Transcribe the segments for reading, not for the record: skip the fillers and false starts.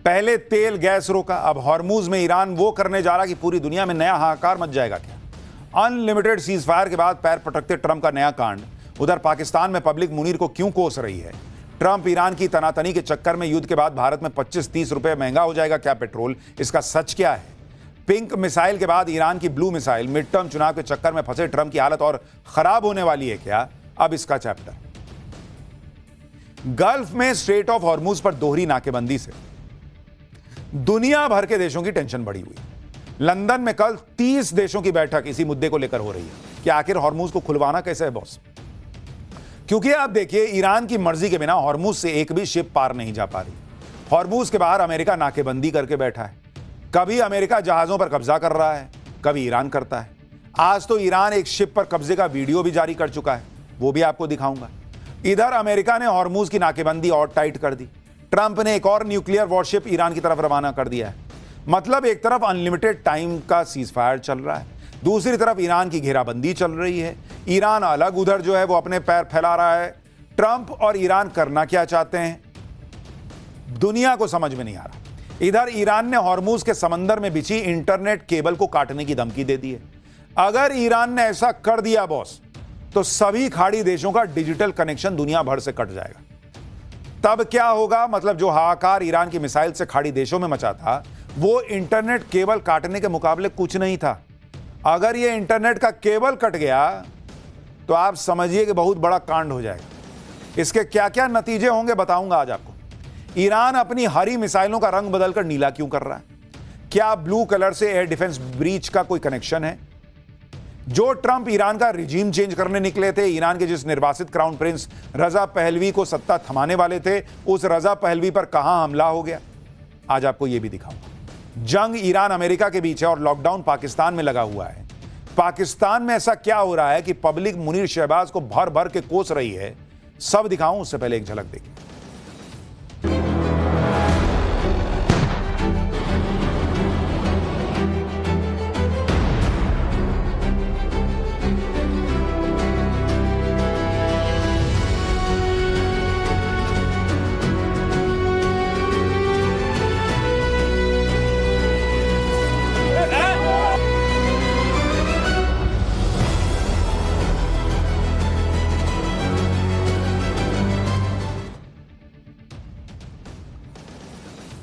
पहले तेल गैस रोका, अब हॉर्मूज में ईरान वो करने जा रहा कि पूरी दुनिया में नया हाहाकार मच जाएगा क्या। अनलिमिटेड सीज फायर के बाद पैर पटकते ट्रंप का नया कांड। उधर पाकिस्तान में पब्लिक मुनीर को क्यों कोस रही है। ट्रंप ईरान की तनातनी के चक्कर में युद्ध के बाद भारत में 25-30 रुपए महंगा हो जाएगा क्या पेट्रोल, इसका सच क्या है। पिंक मिसाइल के बाद ईरान की ब्लू मिसाइल, मिड टर्म चुनाव के चक्कर में फंसे ट्रंप की हालत और खराब होने वाली है क्या, अब इसका चैप्टर। गल्फ में स्ट्रेट ऑफ हॉर्मूज पर दोहरी नाकेबंदी से दुनिया भर के देशों की टेंशन बढ़ी हुई। लंदन में कल 30 देशों की बैठक इसी मुद्दे को लेकर हो रही है कि आखिर हॉर्मूज को खुलवाना कैसे है बॉस। क्योंकि आप देखिए, ईरान की मर्जी के बिना हॉर्मूज से एक भी शिप पार नहीं जा पा रही। हॉर्मूज के बाहर अमेरिका नाकेबंदी करके बैठा है। कभी अमेरिका जहाजों पर कब्जा कर रहा है, कभी ईरान करता है। आज तो ईरान एक शिप पर कब्जे का वीडियो भी जारी कर चुका है, वो भी आपको दिखाऊंगा। इधर अमेरिका ने हॉर्मूज की नाकेबंदी और टाइट कर दी। ट्रंप ने एक और न्यूक्लियर वॉरशिप ईरान की तरफ रवाना कर दिया है। मतलब एक तरफ अनलिमिटेड टाइम का सीज फायर चल रहा है, दूसरी तरफ ईरान की घेराबंदी चल रही है। ईरान अलग, उधर जो है वो अपने पैर फैला रहा है। ट्रंप और ईरान करना क्या चाहते हैं, दुनिया को समझ में नहीं आ रहा। इधर ईरान ने हॉर्मूज के समंदर में बिछी इंटरनेट केबल को काटने की धमकी दे दी है। अगर ईरान ने ऐसा कर दिया बॉस, तो सभी खाड़ी देशों का डिजिटल कनेक्शन दुनिया भर से कट जाएगा। तब क्या होगा, मतलब जो हाहाकार ईरान की मिसाइल से खाड़ी देशों में मचा था, वो इंटरनेट केबल काटने के मुकाबले कुछ नहीं था। अगर ये इंटरनेट का केबल कट गया तो आप समझिए कि बहुत बड़ा कांड हो जाएगा। इसके क्या क्या नतीजे होंगे बताऊंगा आज आपको। ईरान अपनी हरी मिसाइलों का रंग बदलकर नीला क्यों कर रहा है, क्या ब्लू कलर से एयर डिफेंस ब्रीच का कोई कनेक्शन है। जो ट्रंप ईरान का रिजीम चेंज करने निकले थे, ईरान के जिस निर्वासित क्राउन प्रिंस रजा पहलवी को सत्ता थमाने वाले थे, उस रजा पहलवी पर कहां हमला हो गया, आज आपको यह भी दिखाऊंगा। जंग ईरान अमेरिका के बीच है और लॉकडाउन पाकिस्तान में लगा हुआ है। पाकिस्तान में ऐसा क्या हो रहा है कि पब्लिक मुनीर शहबाज को भर भर के कोस रही है, सब दिखाऊं उससे पहले एक झलक देखिए।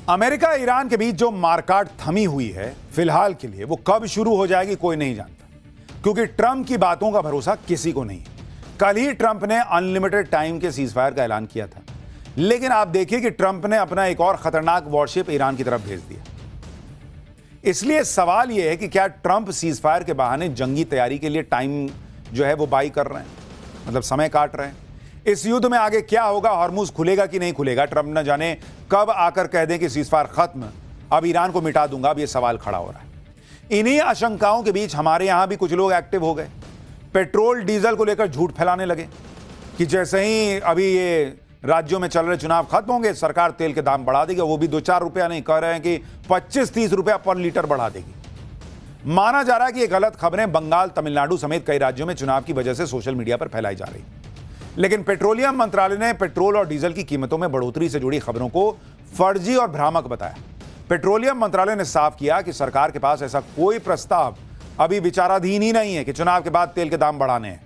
अमेरिका ईरान के बीच जो मारकाट थमी हुई है फिलहाल के लिए, वो कब शुरू हो जाएगी कोई नहीं जानता, क्योंकि ट्रंप की बातों का भरोसा किसी को नहीं है। कल ही ट्रंप ने अनलिमिटेड टाइम के सीज फायर का ऐलान किया था, लेकिन आप देखिए कि ट्रंप ने अपना एक और खतरनाक वॉरशिप ईरान की तरफ भेज दिया। इसलिए सवाल यह है कि क्या ट्रंप सीज फायर के बहाने जंगी तैयारी के लिए टाइम जो है वो बाई कर रहे हैं, मतलब समय काट रहे हैं। इस युद्ध में आगे क्या होगा, हॉर्मूज खुलेगा कि नहीं खुलेगा, ट्रंप न जाने कब आकर कह दें कि सीजफायर खत्म, अब ईरान को मिटा दूंगा, अब यह सवाल खड़ा हो रहा है। इन्हीं आशंकाओं के बीच हमारे यहां भी कुछ लोग एक्टिव हो गए। पेट्रोल डीजल को लेकर झूठ फैलाने लगे कि जैसे ही अभी ये राज्यों में चल रहे चुनाव खत्म होंगे, सरकार तेल के दाम बढ़ा देगी, वो भी 2-4 रुपया नहीं, कह रहे हैं कि 25-30 रुपया पर लीटर बढ़ा देगी। माना जा रहा है कि ये गलत खबरें बंगाल, तमिलनाडु समेत कई राज्यों में चुनाव की वजह से सोशल मीडिया पर फैलाई जा रही। लेकिन पेट्रोलियम मंत्रालय ने पेट्रोल और डीजल की कीमतों में बढ़ोतरी से जुड़ी खबरों को फर्जी और भ्रामक बताया। पेट्रोलियम मंत्रालय ने साफ किया कि सरकार के पास ऐसा कोई प्रस्ताव अभी विचाराधीन ही नहीं है कि चुनाव के बाद तेल के दाम बढ़ाने हैं।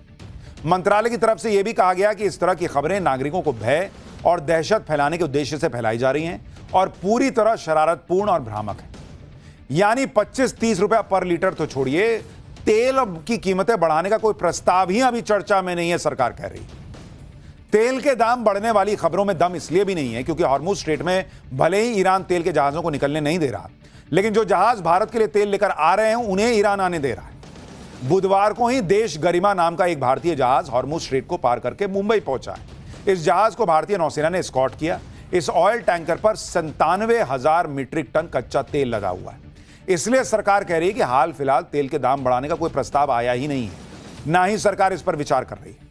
मंत्रालय की तरफ से यह भी कहा गया कि इस तरह की खबरें नागरिकों को भय और दहशत फैलाने के उद्देश्य से फैलाई जा रही हैं और पूरी तरह शरारतपूर्ण और भ्रामक है। यानी 25-30 रुपया पर लीटर तो छोड़िए, तेल की कीमतें बढ़ाने का कोई प्रस्ताव ही अभी चर्चा में नहीं है, सरकार कह रही। तेल के दाम बढ़ने वाली खबरों में दम इसलिए भी नहीं है क्योंकि हॉर्मुज स्ट्रेट में भले ही ईरान तेल के जहाजों को निकलने नहीं दे रहा, लेकिन जो जहाज भारत के लिए तेल लेकर आ रहे हैं उन्हें ईरान आने दे रहा है। बुधवार को ही देश गरिमा नाम का एक भारतीय जहाज हॉर्मुज स्ट्रेट को पार करके मुंबई पहुंचा है। इस जहाज को भारतीय नौसेना ने एस्कॉर्ट किया। इस ऑयल टैंकर पर 97,000 मीट्रिक टन कच्चा तेल लगा हुआ है। इसलिए सरकार कह रही है कि हाल फिलहाल तेल के दाम बढ़ाने का कोई प्रस्ताव आया ही नहीं है, ना ही सरकार इस पर विचार कर रही है।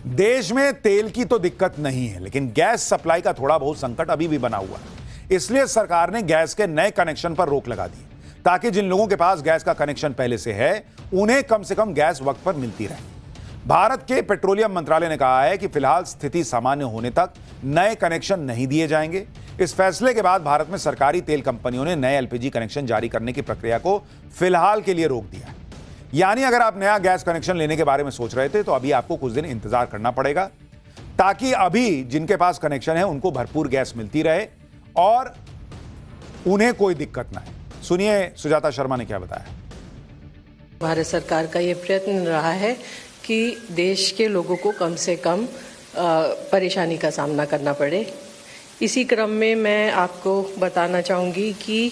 देश में तेल की तो दिक्कत नहीं है, लेकिन गैस सप्लाई का थोड़ा बहुत संकट अभी भी बना हुआ है। इसलिए सरकार ने गैस के नए कनेक्शन पर रोक लगा दी, ताकि जिन लोगों के पास गैस का कनेक्शन पहले से है उन्हें कम से कम गैस वक्त पर मिलती रहे। भारत के पेट्रोलियम मंत्रालय ने कहा है कि फिलहाल स्थिति सामान्य होने तक नए कनेक्शन नहीं दिए जाएंगे। इस फैसले के बाद भारत में सरकारी तेल कंपनियों ने नए एलपीजी कनेक्शन जारी करने की प्रक्रिया को फिलहाल के लिए रोक दिया है। यानी अगर आप नया गैस कनेक्शन लेने के बारे में सोच रहे थे तो अभी आपको कुछ दिन इंतजार करना पड़ेगा, ताकि अभी जिनके पास कनेक्शन है उनको भरपूर गैस मिलती रहे और उन्हें कोई दिक्कत ना है। सुनिए सुजाता शर्मा ने क्या बताया। भारत सरकार का ये प्रयत्न रहा है कि देश के लोगों को कम से कम परेशानी का सामना करना पड़े। इसी क्रम में मैं आपको बताना चाहूँगी कि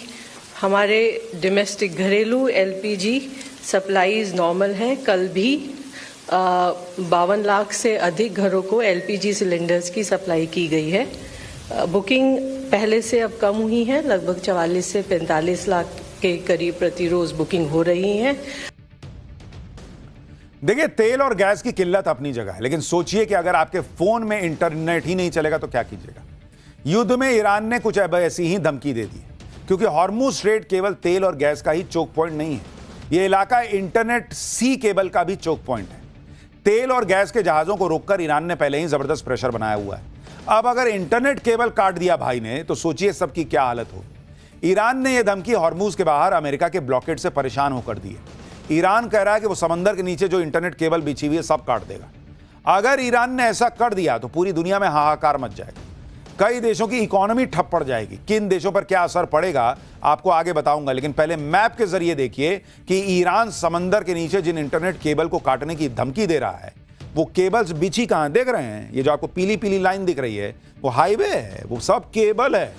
हमारे डोमेस्टिक घरेलू एलपीजी सप्लाईज नॉर्मल हैं। कल भी 52 लाख से अधिक घरों को एलपीजी सिलेंडर्स की सप्लाई की गई है। बुकिंग पहले से अब कम हुई है, लगभग 44 से 45 लाख के करीब प्रति रोज बुकिंग हो रही है। देखिए, तेल और गैस की किल्लत अपनी जगह है, लेकिन सोचिए कि अगर आपके फोन में इंटरनेट ही नहीं चलेगा तो क्या कीजिएगा। युद्ध में ईरान ने कुछ ऐसी ही धमकी दे दी, क्योंकि हॉर्मुज स्ट्रेट केवल तेल और गैस का ही चोक पॉइंट नहीं है, यह इलाका इंटरनेट सी केबल का भी चोक पॉइंट है। तेल और गैस के जहाजों को रोककर ईरान ने पहले ही जबरदस्त प्रेशर बनाया हुआ है। अब अगर इंटरनेट केबल काट दिया भाई ने, तो सोचिए सबकी क्या हालत हो। ईरान ने यह धमकी हॉर्मुज के बाहर अमेरिका के ब्लॉकेड से परेशान होकर दी है। ईरान कह रहा है कि वो समंदर के नीचे जो इंटरनेट केबल बिछी हुई है सब काट देगा। अगर ईरान ने ऐसा कर दिया तो पूरी दुनिया में हाहाकार मच जाएगा, कई देशों की इकोनॉमी ठप पड़ जाएगी। किन देशों पर क्या असर पड़ेगा आपको आगे बताऊंगा, लेकिन पहले मैप के जरिए देखिए कि ईरान समंदर के नीचे जिन इंटरनेट केबल को काटने की धमकी दे रहा है वो केबल्स बिछी कहां देख रहे हैं। ये जो आपको पीली पीली लाइन दिख रही है वो हाईवे है, वो सब केबल है।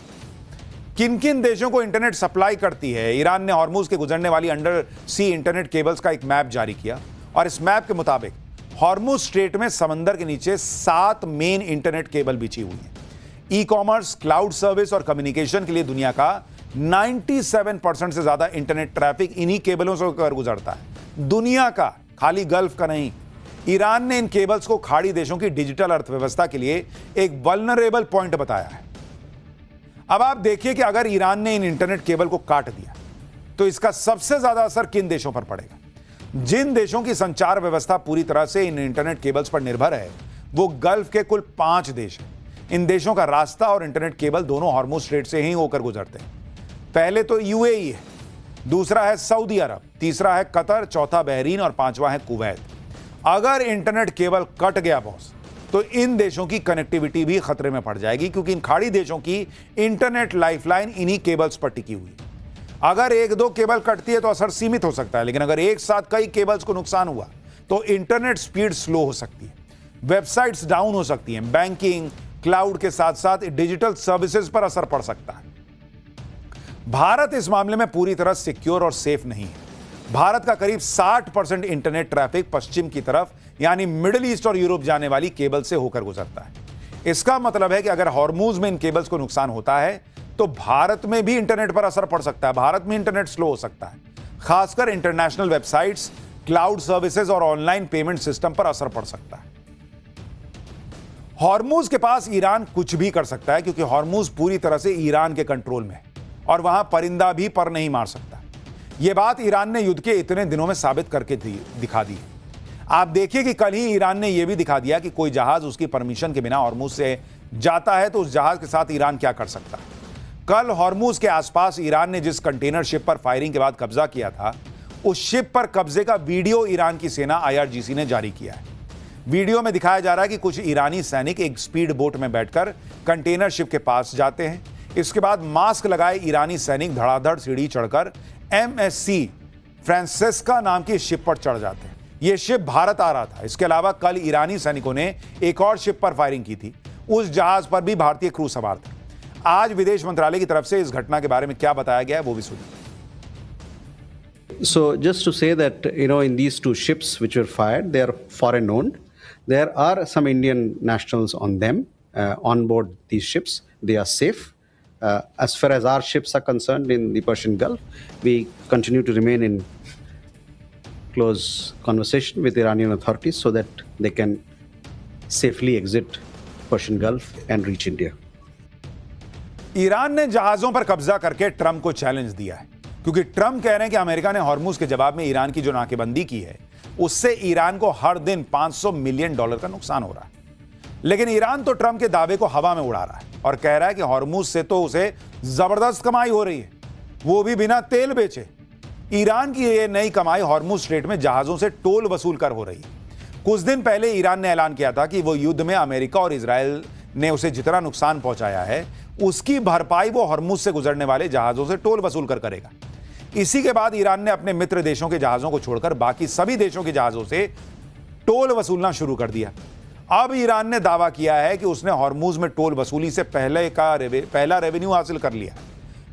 किन किन देशों को इंटरनेट सप्लाई करती है। ईरान ने हॉर्मुज के गुजरने वाली अंडर सी इंटरनेट केबल्स का एक मैप जारी किया और इस मैप के मुताबिक हॉर्मुज स्ट्रेट में समंदर के नीचे 7 मेन इंटरनेट केबल बिछी हुई है। ई कॉमर्स, क्लाउड सर्विस और कम्युनिकेशन के लिए दुनिया का 97% से ज्यादा इंटरनेट ट्रैफिक इन्हीं केबलों से होकर गुजरता है। दुनिया का, खाली गल्फ का नहीं। ईरान ने इन केबल्स को खाड़ी देशों की डिजिटल अर्थव्यवस्था के लिए एक वल्नरेबल पॉइंट बताया है। अब आप देखिए कि अगर ईरान ने इन इंटरनेट केबल को काट दिया तो इसका सबसे ज्यादा असर किन देशों पर पड़ेगा। जिन देशों की संचार व्यवस्था पूरी तरह से इन इंटरनेट केबल्स पर निर्भर है वो गल्फ के कुल 5 देश हैं। इन देशों का रास्ता और इंटरनेट केबल दोनों हॉर्मुज स्ट्रेट से ही होकर गुजरते हैं। पहले तो यूएई है, दूसरा है सऊदी अरब, तीसरा है कतर, चौथा बहरीन और 5वां है कुवैत। अगर इंटरनेट केबल कट गया बॉस तो इन देशों की कनेक्टिविटी भी खतरे में पड़ जाएगी, क्योंकि इन खाड़ी देशों की इंटरनेट लाइफलाइन इन्हीं केबल्स पर टिकी हुई है। अगर 1-2 केबल कटती है तो असर सीमित हो सकता है, लेकिन अगर एक साथ कई केबल्स को नुकसान हुआ तो इंटरनेट स्पीड स्लो हो सकती है, वेबसाइट्स डाउन हो सकती हैं, बैंकिंग, क्लाउड के साथ साथ डिजिटल सर्विसेज पर असर पड़ सकता है। भारत इस मामले में पूरी तरह सिक्योर और सेफ नहीं है। भारत का करीब 60% इंटरनेट ट्रैफिक पश्चिम की तरफ यानी मिडिल ईस्ट और यूरोप जाने वाली केबल से होकर गुजरता है। इसका मतलब है कि अगर हॉर्मुज में इन केबल्स को नुकसान होता है तो भारत में भी इंटरनेट पर असर पड़ सकता है। भारत में इंटरनेट स्लो हो सकता है, खासकर इंटरनेशनल वेबसाइट्स, क्लाउड सर्विसेज और ऑनलाइन पेमेंट सिस्टम पर असर पड़ सकता है। हॉर्मुज के पास ईरान कुछ भी कर सकता है, क्योंकि हॉर्मुज पूरी तरह से ईरान के कंट्रोल में है और वहां परिंदा भी पर नहीं मार सकता। यह बात ईरान ने युद्ध के इतने दिनों में साबित करके दिखा दी है। आप देखिए कि कल ही ईरान ने यह भी दिखा दिया कि कोई जहाज उसकी परमिशन के बिना हॉर्मुज से जाता है तो उस जहाज के साथ ईरान क्या कर सकता है। कल हॉर्मुज के आसपास ईरान ने जिस कंटेनर शिप पर फायरिंग के बाद कब्जा किया था, उस शिप पर कब्जे का वीडियो ईरान की सेना IRGC ने जारी किया है। वीडियो में दिखाया जा रहा है कि कुछ ईरानी सैनिक एक स्पीड बोट में बैठकर कंटेनर शिप के पास जाते हैं। इसके बाद मास्क लगाए ईरानी सैनिक धड़ाधड़ सीढ़ी चढ़कर MSC फ्रांसेस्का नाम की शिप पर चढ़ जाते हैं। यह शिप भारत आ रहा था। इसके अलावा कल ईरानी सैनिकों ने एक और शिप पर फायरिंग की थी। उस जहाज पर भी भारतीय क्रू सवार थे। आज विदेश मंत्रालय की तरफ से इस घटना के बारे में क्या बताया गया है वो भी सुनिए। So just to say that, in these 2 ships which were fired, they are foreign owned. There are some Indian nationals on them, on board these ships. They are safe. As far as our ships are concerned in the Persian Gulf, we continue to remain in close conversation with Iranian authorities so that they can safely exit Persian Gulf and reach India. Iran ने जहाजों पर कब्जा करके Trump को challenge दिया है, क्योंकि Trump कह रहे हैं कि अमेरिका ने हॉर्मुज के जवाब में ईरान की जो नाकेबंदी की है उससे ईरान को हर दिन $500 मिलियन का नुकसान हो रहा है। लेकिन ईरान तो ट्रंप के दावे को हवा में उड़ा रहा है और कह रहा है कि हॉर्मुज से तो उसे जबरदस्त कमाई हो रही है, वो भी बिना तेल बेचे। ईरान की यह नई कमाई हॉर्मुज स्ट्रेट में जहाजों से टोल वसूल कर हो रही है। कुछ दिन पहले ईरान ने ऐलान किया था कि वो युद्ध में अमेरिका और इजराइल ने उसे जितना नुकसान पहुंचाया है उसकी भरपाई वो हॉर्मुज से गुजरने वाले जहाजों से टोल वसूल कर करेगा। इसी के बाद ईरान ने अपने मित्र देशों के जहाजों को छोड़कर बाकी सभी देशों के जहाजों से टोल वसूलना शुरू कर दिया। अब ईरान ने दावा किया है कि उसने हॉर्मुज में टोल वसूली से पहला रेवेन्यू हासिल कर लिया।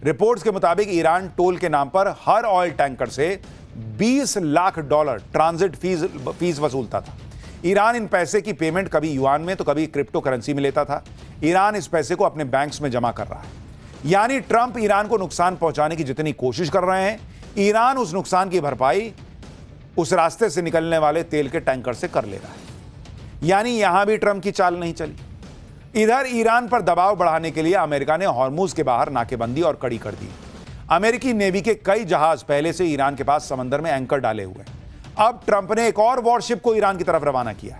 रिपोर्ट्स के मुताबिक ईरान टोल के नाम पर हर ऑयल टैंकर से $20 लाख ट्रांजिट फीस वसूलता था। ईरान इन पैसे की पेमेंट कभी युआन में तो कभी क्रिप्टो करेंसी में लेता था। ईरान इस पैसे को अपने बैंक्स में जमा कर रहा है। यानी ट्रंप ईरान को नुकसान पहुंचाने की जितनी कोशिश कर रहे हैं, ईरान उस नुकसान की भरपाई उस रास्ते से निकलने वाले तेल के टैंकर से कर ले रहा है। यानी यहां भी ट्रंप की चाल नहीं चली। इधर ईरान पर दबाव बढ़ाने के लिए अमेरिका ने हॉर्मुज के बाहर नाकेबंदी और कड़ी कर दी। अमेरिकी नेवी के कई जहाज पहले से ईरान के पास समंदर में एंकर डाले हुए हैं। अब ट्रंप ने एक और वॉरशिप को ईरान की तरफ रवाना किया।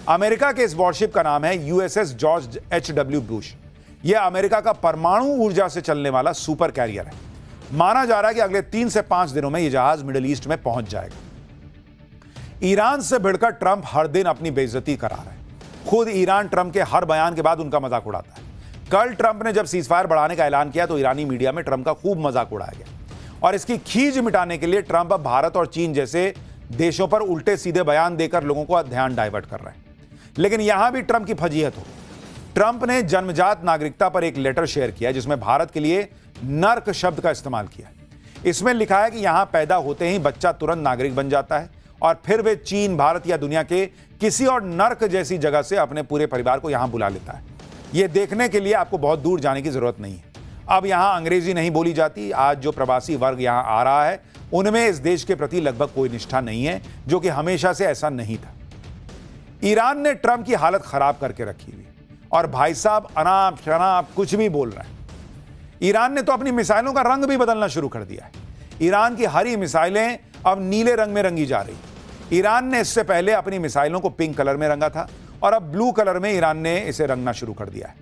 अमेरिका के इस वॉरशिप का नाम है USS जॉर्ज H.W. बुश। यह अमेरिका का परमाणु ऊर्जा से चलने वाला सुपर कैरियर है। माना जा रहा है कि अगले 3 से 5 दिनों में यह जहाज मिडिल ईस्ट में पहुंच जाएगा। ईरान से भिड़कर ट्रंप हर दिन अपनी बेइज्जती करा रहे हैं। खुद ईरान ट्रंप के हर बयान के बाद उनका मजाक उड़ाता है। कल ट्रंप ने जब सीजफायर बढ़ाने का ऐलान किया तो ईरानी मीडिया में ट्रंप का खूब मजाक उड़ाया गया और इसकी खींच मिटाने के लिए ट्रंप अब भारत और चीन जैसे देशों पर उल्टे सीधे बयान देकर लोगों को ध्यान डाइवर्ट कर रहे हैं। लेकिन यहां भी ट्रंप की फजीहत हो। ट्रंप ने जन्मजात नागरिकता पर एक लेटर शेयर किया जिसमें भारत के लिए नर्क शब्द का इस्तेमाल किया। इसमें लिखा है कि यहां पैदा होते ही बच्चा तुरंत नागरिक बन जाता है और फिर वे चीन, भारत या दुनिया के किसी और नर्क जैसी जगह से अपने पूरे परिवार को यहां बुला लेता है। यह देखने के लिए आपको बहुत दूर जाने की जरूरत नहीं है। अब यहां अंग्रेजी नहीं बोली जाती। आज जो प्रवासी वर्ग यहां आ रहा है उनमें इस देश के प्रति लगभग कोई निष्ठा नहीं है, जो कि हमेशा से ऐसा नहीं था। ईरान ने ट्रंप की हालत खराब करके रखी हुई और भाई साहब अनाप शनाप कुछ भी बोल रहे हैं। ईरान ने तो अपनी मिसाइलों का रंग भी बदलना शुरू कर दिया है। ईरान की हरी मिसाइलें अब नीले रंग में रंगी जा रही। ईरान ने इससे पहले अपनी मिसाइलों को पिंक कलर में रंगा था और अब ब्लू कलर में ईरान ने इसे रंगना शुरू कर दिया है।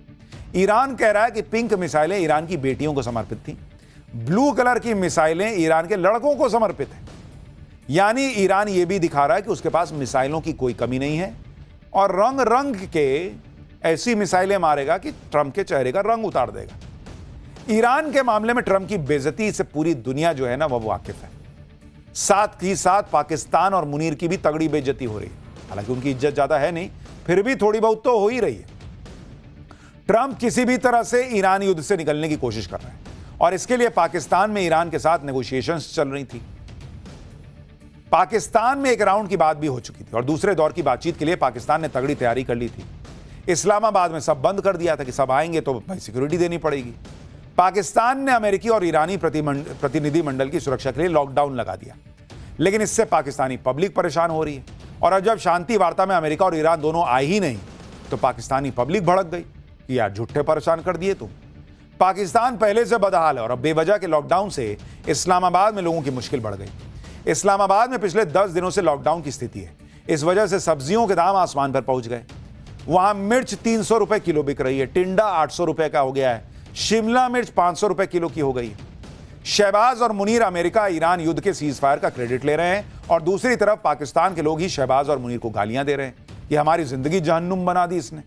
ईरान कह रहा है कि पिंक मिसाइलें ईरान की बेटियों को समर्पित थी, ब्लू कलर की मिसाइलें ईरान के लड़कों को समर्पित हैं। यानी ईरान यह भी दिखा रहा है कि उसके पास मिसाइलों की कोई कमी नहीं है और रंग रंग के ऐसी मिसाइलें मारेगा कि ट्रंप के चेहरे का रंग उतार देगा। ईरान के मामले में ट्रंप की बेइज्जती से पूरी दुनिया जो है ना वो वाकिफ है। साथ ही साथ पाकिस्तान और मुनीर की भी तगड़ी बेइज्जती हो रही है। हालांकि उनकी इज्जत ज्यादा है नहीं, फिर भी थोड़ी बहुत तो हो ही रही है। ट्रंप किसी भी तरह से ईरान युद्ध से निकलने की कोशिश कर रहे हैं और इसके लिए पाकिस्तान में ईरान के साथ नेगोशिएशंस चल रही थी। पाकिस्तान में एक राउंड की बात भी हो चुकी थी और दूसरे दौर की बातचीत के लिए पाकिस्तान ने तगड़ी तैयारी कर ली थी। इस्लामाबाद में सब बंद कर दिया था कि सब आएंगे तो भाई सिक्योरिटी देनी पड़ेगी। पाकिस्तान ने अमेरिकी और ईरानी प्रतिनिधिमंडल की सुरक्षा के लिए लॉकडाउन लगा दिया, लेकिन इससे पाकिस्तानी पब्लिक परेशान हो रही है। और अब जब शांति वार्ता में अमेरिका और ईरान दोनों आए ही नहीं तो पाकिस्तानी पब्लिक भड़क गई कि यार झूठे परेशान कर दिए तुम। पाकिस्तान पहले से बदहाल है और अब बेवजह के लॉकडाउन से इस्लामाबाद में लोगों की मुश्किल बढ़ गई। इस्लामाबाद में पिछले 10 दिनों से लॉकडाउन की स्थिति है। इस वजह से सब्जियों के दाम आसमान पर पहुंच गए। वहां मिर्च 300 रुपए किलो बिक रही है, टिंडा 800 रुपए का हो गया है, शिमला मिर्च 500 रुपए किलो की हो गई है। शहबाज और मुनीर अमेरिका ईरान युद्ध के सीजफायर का क्रेडिट ले रहे हैं और दूसरी तरफ पाकिस्तान के लोग ही शहबाज और मुनीर को गालियां दे रहे हैं कि हमारी जिंदगी जहन्नुम बना दी इसने।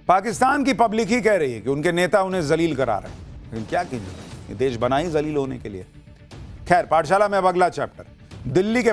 पाकिस्तान की पब्लिक ही कह रही है कि उनके नेता उन्हें जलील करा रहे हैं, लेकिन क्या कीजिए, ये देश बना ही जलील होने के लिए। खैर, पाठशाला में अब अगला चैप्टर। दिल्ली के